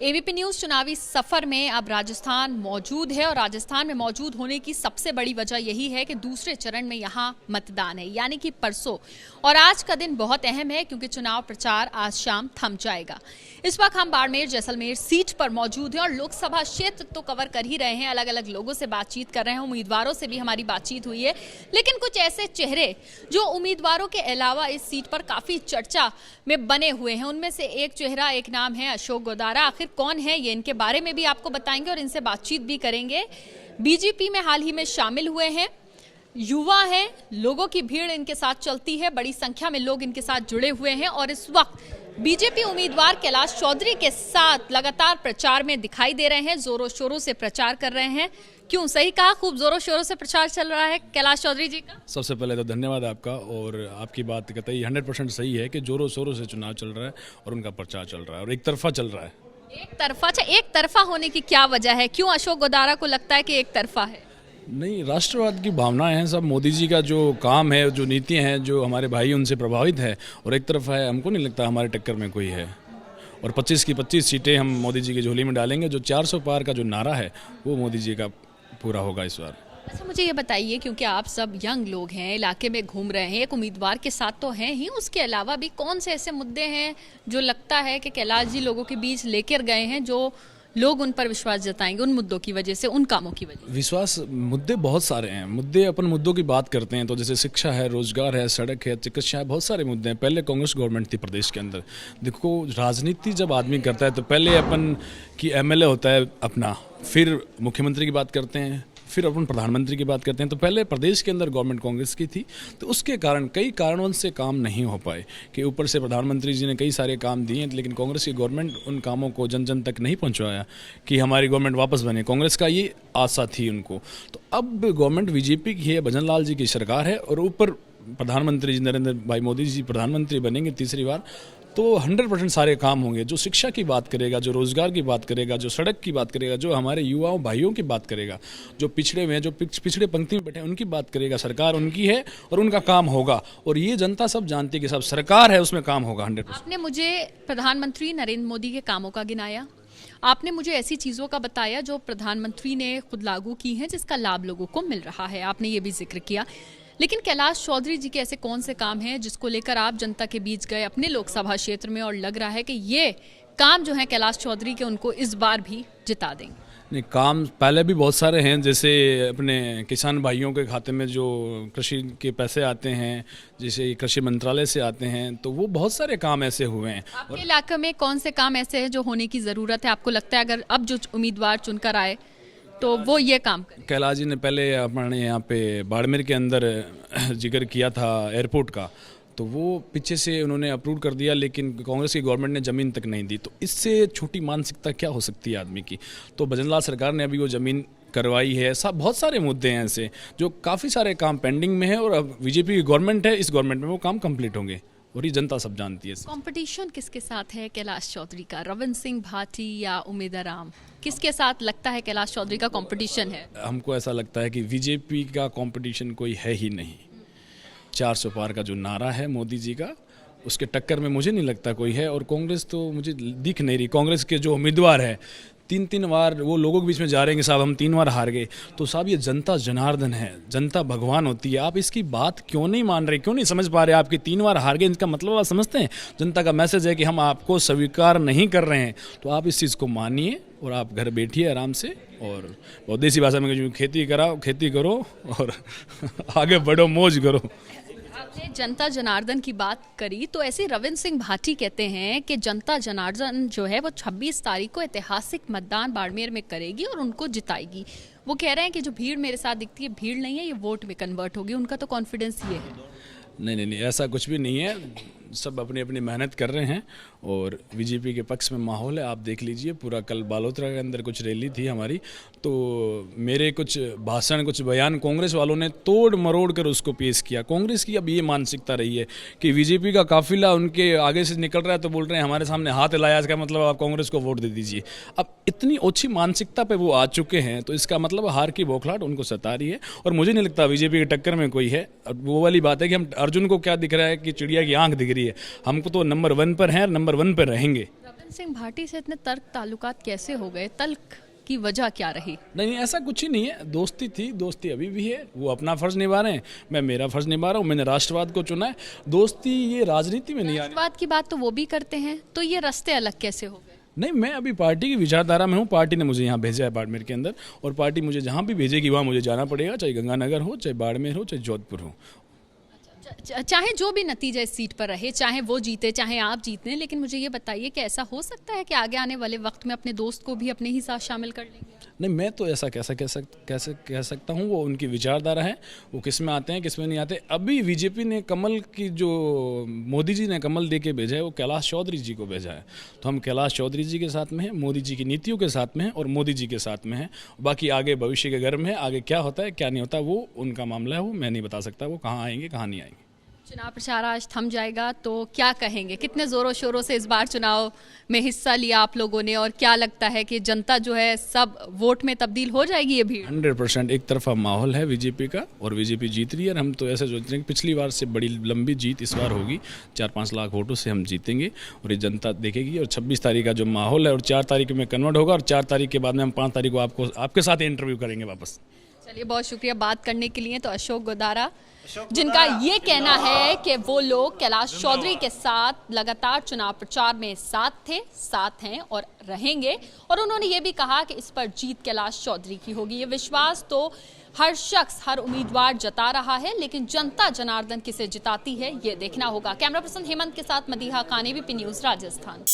ABP news चुनावी सफर में अब राजस्थान मौजूद है और राजस्थान में मौजूद होने की सबसे बड़ी वजह यही है कि दूसरे चरण में यहां मतदान है, यानी कि परसों। और आज का दिन बहुत अहम है क्योंकि चुनाव प्रचार आज शाम थम जाएगा। इस वक्त हम बाड़मेर जैसलमेर सीट पर मौजूद हैं और लोकसभा क्षेत्र तो कवर कर ही रहे हैं, अलग अलग लोगों से बातचीत कर रहे हैं, उम्मीदवारों से भी हमारी बातचीत हुई है। लेकिन कुछ ऐसे चेहरे जो उम्मीदवारों के अलावा इस सीट पर काफी चर्चा में बने हुए हैं, उनमें से एक चेहरा, एक नाम है अशोक गोदारा। आखिर कौन है ये, इनके बारे में भी आपको बताएंगे और इनसे बातचीत भी करेंगे। बीजेपी में हाल ही में शामिल हुए हैं, युवा हैं, लोगों की भीड़ इनके साथ चलती है, बड़ी संख्या में लोग इनके साथ जुड़े हुए हैं और इस वक्त बीजेपी उम्मीदवार कैलाश चौधरी के साथ लगातार प्रचार में दिखाई दे रहे हैं, जोरों शोरों से प्रचार कर रहे हैं। क्यों, सही कहा, खूब जोरों शोरों से प्रचार चल रहा है कैलाश चौधरी जी का। सबसे पहले तो धन्यवाद आपका, और आपकी बात कतई 100% सही है कि जोरों शोरों से चुनाव चल रहा है और उनका प्रचार चल रहा है और एक तरफा चल रहा है। एक तरफा? अच्छा, एक तरफा होने की क्या वजह है? क्यों अशोक गोदारा को लगता है कि एक तरफा है? नहीं, राष्ट्रवाद की भावनाएं हैं सब, मोदी जी का जो काम है, जो नीतियां हैं, जो हमारे भाई उनसे प्रभावित है और एक तरफा है। हमको नहीं लगता हमारे टक्कर में कोई है और 25 की 25 सीटें हम मोदी जी की झोली में डालेंगे। जो 400 पार का जो नारा है वो मोदी जी का पूरा होगा इस बार। अच्छा, मुझे ये बताइए, क्योंकि आप सब यंग लोग हैं, इलाके में घूम रहे हैं, एक उम्मीदवार के साथ तो हैं ही, उसके अलावा भी कौन से ऐसे मुद्दे हैं जो लगता है कि कैलाश जी लोगों के बीच लेकर गए हैं, जो लोग उन पर विश्वास जताएंगे उन मुद्दों की वजह से, उन कामों की वजह से? विश्वास, मुद्दे बहुत सारे हैं। मुद्दे, अपन मुद्दों की बात करते हैं तो जैसे शिक्षा है, रोजगार है, सड़क है, चिकित्सा है, बहुत सारे मुद्दे हैं। पहले कांग्रेस गवर्नमेंट थी प्रदेश के अंदर। देखो, राजनीति जब आदमी करता है तो पहले अपन की एमएलए होता है अपना, फिर मुख्यमंत्री की बात करते हैं, फिर अपन प्रधानमंत्री की बात करते हैं। तो पहले प्रदेश के अंदर गवर्नमेंट कांग्रेस की थी, तो उसके कारण कई कारणों से काम नहीं हो पाए कि ऊपर से प्रधानमंत्री जी ने कई सारे काम दिए, लेकिन कांग्रेस की गवर्नमेंट उन कामों को जन जन तक नहीं पहुंचाया कि हमारी गवर्नमेंट वापस बने। कांग्रेस का ये आशा थी उनको। तो अब गवर्नमेंट बीजेपी की है, भजन लाल जी की सरकार है और ऊपर प्रधानमंत्री जी नरेंद्र भाई मोदी जी प्रधानमंत्री बनेंगे तीसरी बार, तो 100% सारे काम होंगे। जो शिक्षा की बात करेगा, जो रोजगार की बात करेगा, जो सड़क की बात करेगा, जो हमारे युवाओं भाइयों की बात करेगा, जो पिछड़े हुए हैं, जो पिछड़े पंक्ति में बैठे हैं, उनकी बात करेगा। सरकार उनकी है और उनका काम होगा और ये जनता सब जानती है कि सब सरकार है, उसमें काम होगा 100%। आपने मुझे प्रधानमंत्री नरेंद्र मोदी के कामों का गिनाया, आपने मुझे ऐसी चीजों का बताया जो प्रधानमंत्री ने खुद लागू की हैं, जिसका लाभ लोगों को मिल रहा है, आपने ये भी जिक्र किया। लेकिन कैलाश चौधरी जी के ऐसे कौन से काम हैं जिसको लेकर आप जनता के बीच गए अपने लोकसभा क्षेत्र में और लग रहा है कि ये काम जो है कैलाश चौधरी के, उनको इस बार भी जिता देंगे? नहीं, काम पहले भी बहुत सारे हैं। जैसे अपने किसान भाइयों के खाते में जो कृषि के पैसे आते हैं, जैसे कृषि मंत्रालय से आते हैं, तो वो बहुत सारे काम ऐसे हुए हैं। आपके इलाके में कौन से काम ऐसे हैं जो होने की ज़रूरत है, आपको लगता है अगर अब जो उम्मीदवार चुनकर आए तो वो ये काम करें? कैलाश जी ने पहले अपने यहाँ पे बाड़मेर के अंदर जिक्र किया था एयरपोर्ट का, तो वो पीछे से उन्होंने अप्रूव कर दिया, लेकिन कांग्रेस की गवर्नमेंट ने ज़मीन तक नहीं दी। तो इससे छोटी मानसिकता क्या हो सकती है आदमी की। तो भजनलाल सरकार ने अभी वो ज़मीन करवाई है। सब बहुत सारे मुद्दे हैं ऐसे, जो काफ़ी सारे काम पेंडिंग में है और अब बीजेपी की गवर्नमेंट है, इस गवर्नमेंट में वो काम कंप्लीट होंगे और ये जनता सब जानती है। कंपटीशन किसके साथ है कैलाश चौधरी का? रविंद्र सिंह भाटी या उमेद आराम, किसके साथ लगता है कैलाश चौधरी का कंपटीशन है? हमको ऐसा लगता है कि बीजेपी का कंपटीशन कोई है ही नहीं। 400 पार का जो नारा है मोदी जी का, उसके टक्कर में मुझे नहीं लगता कोई है। और कांग्रेस तो मुझे दिख नहीं रही। कांग्रेस के जो उम्मीदवार है 3 बार वो लोगों के बीच में जा रहे हैं कि साहब हम 3 बार हार गए। तो साहब, ये जनता जनार्दन है, जनता भगवान होती है। आप इसकी बात क्यों नहीं मान रहे, क्यों नहीं समझ पा रहे? आपके 3 बार हार गए, इनका मतलब आप समझते हैं? जनता का मैसेज है कि हम आपको स्वीकार नहीं कर रहे हैं। तो आप इस चीज़ को मानिए और आप घर बैठिए आराम से और बहुत देसी भाषा में खेती कराओ, खेती करो और आगे बढ़ो, मौज करो। आपने जनता जनार्दन की बात करी, तो ऐसे रविंद्र सिंह भाटी कहते हैं कि जनता जनार्दन जो है वो 26 तारीख को ऐतिहासिक मतदान बाड़मेर में करेगी और उनको जिताएगी। वो कह रहे हैं कि जो भीड़ मेरे साथ दिखती है, भीड़ नहीं है, ये वोट में कन्वर्ट होगी। उनका तो कॉन्फिडेंस ये है। नहीं, ऐसा कुछ भी नहीं है। सब अपनी अपनी मेहनत कर रहे हैं और बीजेपी के पक्ष में माहौल है। आप देख लीजिए, पूरा कल बालोतरा के अंदर कुछ रैली थी हमारी, तो मेरे कुछ भाषण, कुछ बयान कांग्रेस वालों ने तोड़ मरोड़ कर उसको पेश किया। कांग्रेस की अब ये मानसिकता रही है कि बीजेपी का काफिला उनके आगे से निकल रहा है तो बोल रहे हैं हमारे सामने हाथ हिलाया, इसका मतलब आप कांग्रेस को वोट दे दीजिए। अब इतनी ओछी मानसिकता पे वो आ चुके हैं, तो इसका मतलब हार की बौखलाहट उनको सता रही है और मुझे नहीं लगता बीजेपी के टक्कर में कोई है। वो वाली बात है कि हम अर्जुन को क्या दिख रहा है कि चिड़िया की आंख दिख रही है। हमको तो नंबर 1 पर है, नंबर 1 पर रहेंगे। सिंह भाटी से इतने तर्क ताल्लुकात कैसे हो गए? तल्ख की वजह क्या रही? नहीं ऐसा कुछ ही नहीं है, दोस्ती थी, दोस्ती अभी भी है। वो अपना फर्ज निभा रहे हैं, मैं मेरा फर्ज निभा रहा हूँ। मैंने राष्ट्रवाद को चुना है। दोस्ती ये राजनीति में नहीं आनी। राष्ट्रवाद की बात तो वो भी करते हैं, तो ये रास्ते अलग कैसे हो गए? नहीं, मैं अभी पार्टी की विचारधारा में हूँ। पार्टी ने मुझे यहाँ भेजा है बाड़मेर के अंदर, और पार्टी मुझे जहाँ भी भेजेगी वहाँ मुझे जाना पड़ेगा, चाहे गंगानगर हो, चाहे बाड़मेर हो, चाहे जोधपुर हो। चाहे जो भी नतीजा इस सीट पर रहे, चाहे वो जीते चाहे आप जीतें, लेकिन मुझे ये बताइए कि ऐसा हो सकता है कि आगे आने वाले वक्त में अपने दोस्त को भी अपने ही साथ शामिल कर लेंगे? नहीं, मैं तो ऐसा कैसे कह सकता हूँ। वो उनकी विचारधारा है, वो किस में आते हैं किस में नहीं आते। अभी बीजेपी ने कमल की जो मोदी जी ने कमल दे के भेजा है, वो कैलाश चौधरी जी को भेजा है। तो हम कैलाश चौधरी जी के साथ में हैं, मोदी जी की नीतियों के साथ में हैं और मोदी जी के साथ में हैं। बाकी आगे भविष्य के घर में है, आगे क्या होता है क्या नहीं होता वो उनका मामला है, वो मैं नहीं बता सकता वो कहाँ आएंगे कहाँ नहीं आएंगे। चुनाव प्रचार आज थम जाएगा तो क्या कहेंगे? कितने जोरों शोरों से इस बार चुनाव में हिस्सा लिया आप लोगों ने, और क्या लगता है कि जनता जो है सब वोट में तब्दील हो जाएगी ये भीड़? 100% एक तरफा माहौल है बीजेपी का, और बीजेपी जीत रही है। और हम तो ऐसे सोच रहे हैं कि पिछली बार से बड़ी लंबी जीत इस बार होगी। 4-5 लाख वोटों से हम जीतेंगे और ये जनता देखेगी। और 26 तारीख का जो माहौल है, और 4 तारीख में कन्वर्ट होगा, और 4 तारीख के बाद में हम 5 तारीख को आपके साथ इंटरव्यू करेंगे वापस। चलिए, बहुत शुक्रिया बात करने के लिए। तो अशोक गोदारा, जिनका ये कहना है कि वो लोग कैलाश चौधरी के साथ लगातार चुनाव प्रचार में साथ थे, साथ हैं और रहेंगे, और उन्होंने ये भी कहा कि इस पर जीत कैलाश चौधरी की होगी। ये विश्वास तो हर शख्स, हर उम्मीदवार जता रहा है, लेकिन जनता जनार्दन किसे जिताती है ये देखना होगा। कैमरा पर्सन हेमंत के साथ मदीहा खान, ABP न्यूज़, राजस्थान।